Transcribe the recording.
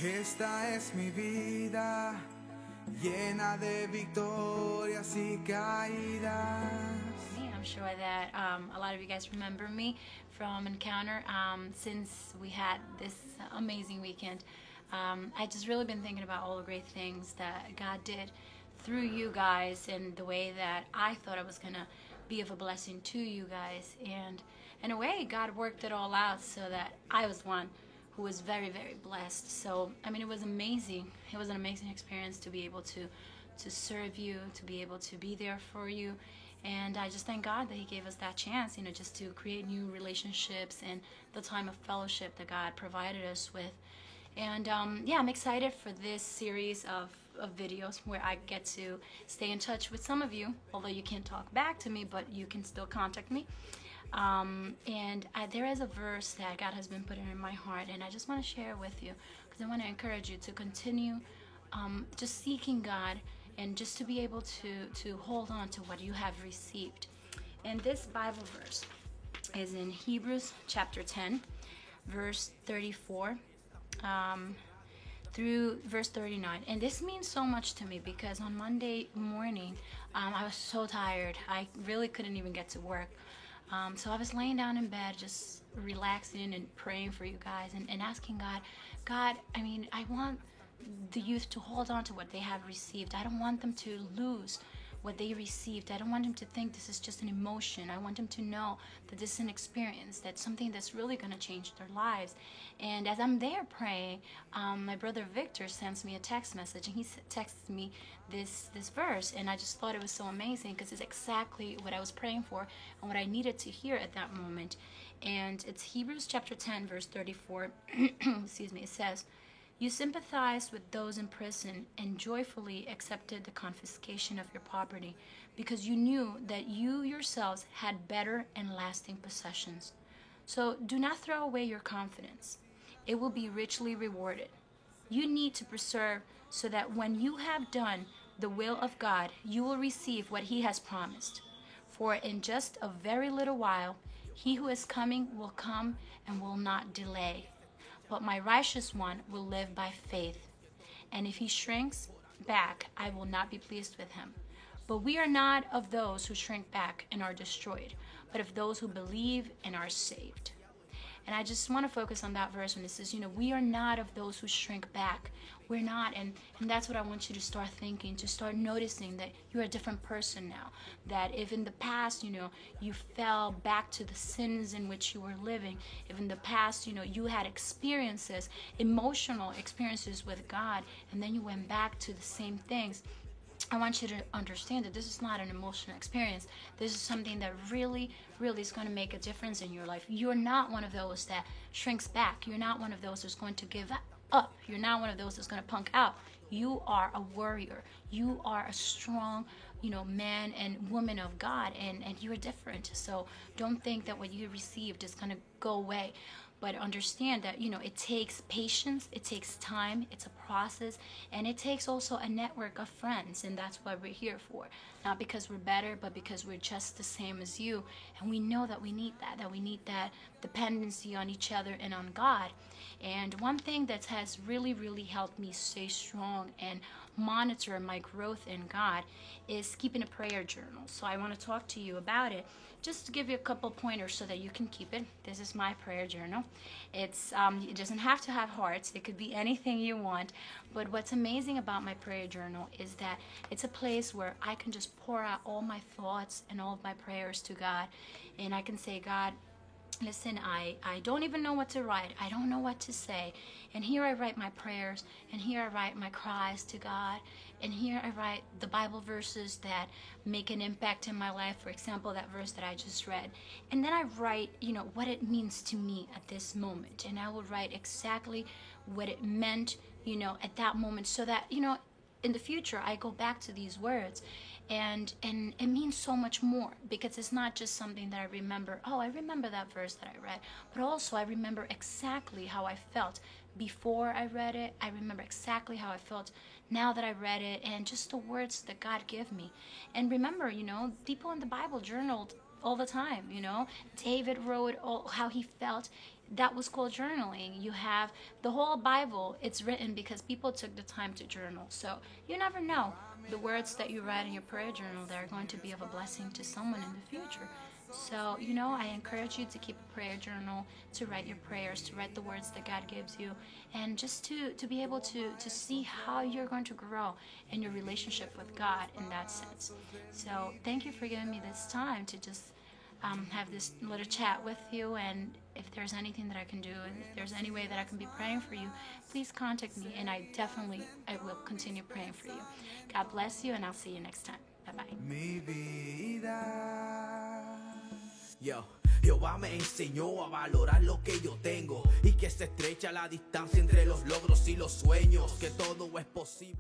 Esta es mi vida, llena de victorias y caídas. I'm sure that a lot of you guys remember me from Encounter since we had this amazing weekend. I just really been thinking about all the great things that God did through you guys and the way that I thought I was going to be of a blessing to you guys. And in a way, God worked it all out so that I was one who was very, very blessed. So, I mean, it was amazing. It was an amazing experience to be able to serve you, to be able to be there for you. And I just thank God that He gave us that chance, just to create new relationships and the time of fellowship that God provided us with. And yeah, I'm excited for this series of videos where I get to stay in touch with some of you, although you can't talk back to me, but you can still contact me. There is a verse that God has been putting in my heart, and I just want to share it with you because I want to encourage you to continue just seeking God and just to be able to hold on to what you have received. And this Bible verse is in Hebrews chapter 10, verse 34 through verse 39. And this means so much to me because on Monday morning, I was so tired. I really couldn't even get to work. So I was laying down in bed, just relaxing and praying for you guys and asking God, I want the youth to hold on to what they have received. I don't want them to lose what they received. I don't want them to think this is just an emotion. I want them to know that this is an experience, that's something that's really going to change their lives. And as I'm there praying, my brother Victor sends me a text message, and he texts me this verse, and I just thought it was so amazing because it's exactly what I was praying for and what I needed to hear at that moment. And it's Hebrews chapter 10, verse 34. Excuse me. It says, "You sympathized with those in prison and joyfully accepted the confiscation of your property because you knew that you yourselves had better and lasting possessions. So do not throw away your confidence. It will be richly rewarded. You need to preserve so that when you have done the will of God, you will receive what He has promised. For in just a very little while, He who is coming will come and will not delay. But my righteous one will live by faith. And if he shrinks back, I will not be pleased with him. But we are not of those who shrink back and are destroyed, but of those who believe and are saved." And I just want to focus on that verse when it says, we are not of those who shrink back. We're not. And that's what I want you to start thinking, to start noticing that you're a different person now. That if in the past, you fell back to the sins in which you were living, if in the past, you had experiences, emotional experiences with God, and then you went back to the same things, I want you to understand that this is not an emotional experience. This is something that really, really is going to make a difference in your life. You're not one of those that shrinks back. You're not one of those that's going to give up. You're not one of those that's going to punk out. You are a warrior. You are a strong, man and woman of God, and you're different. So don't think that what you received is going to go away. But understand that, it takes patience, it takes time, it's a process, and it takes also a network of friends, and that's what we're here for. Not because we're better, but because we're just the same as you, and we know that we need that we need that dependency on each other and on God. And one thing that has really, really helped me stay strong and monitor my growth in God is keeping a prayer journal. So I want to talk to you about it, just to give you a couple pointers so that you can keep it. This is my prayer journal. It doesn't have to have hearts. It could be anything you want. But what's amazing about my prayer journal is that it's a place where I can just pour out all my thoughts and all of my prayers to God. And I can say, God, listen, I don't even know what to write. I don't know what to say. And here I write my prayers, and here I write my cries to God, and here I write the Bible verses that make an impact in my life. For example, that verse that I just read. And then I write, what it means to me at this moment. And I will write exactly what it meant, at that moment, so that, in the future, I go back to these words, and it means so much more, because it's not just something that I remember. Oh, I remember that verse that I read, but also I remember exactly how I felt before I read it. I remember exactly how I felt now that I read it, and just the words that God gave me. And remember, people in the Bible journaled all the time. David wrote how he felt that was called journaling. You have the whole Bible. It's written because people took the time to journal. So you never know. The words that you write in your prayer journal, they're going to be of a blessing to someone in the future. So, I encourage you to keep a prayer journal, to write your prayers, to write the words that God gives you, and just to be able to see how you're going to grow in your relationship with God in that sense. So thank you for giving me this time to just have this little chat with you, and if there's anything that I can do, and if there's any way that I can be praying for you, please contact me, and I will continue praying for you. God bless you, and I'll see you next time. Bye-bye. Mi vida. Yo, Jehová me enseñó a valorar lo que yo tengo y que se estrecha la distancia entre los logros y los sueños, que todo es posible.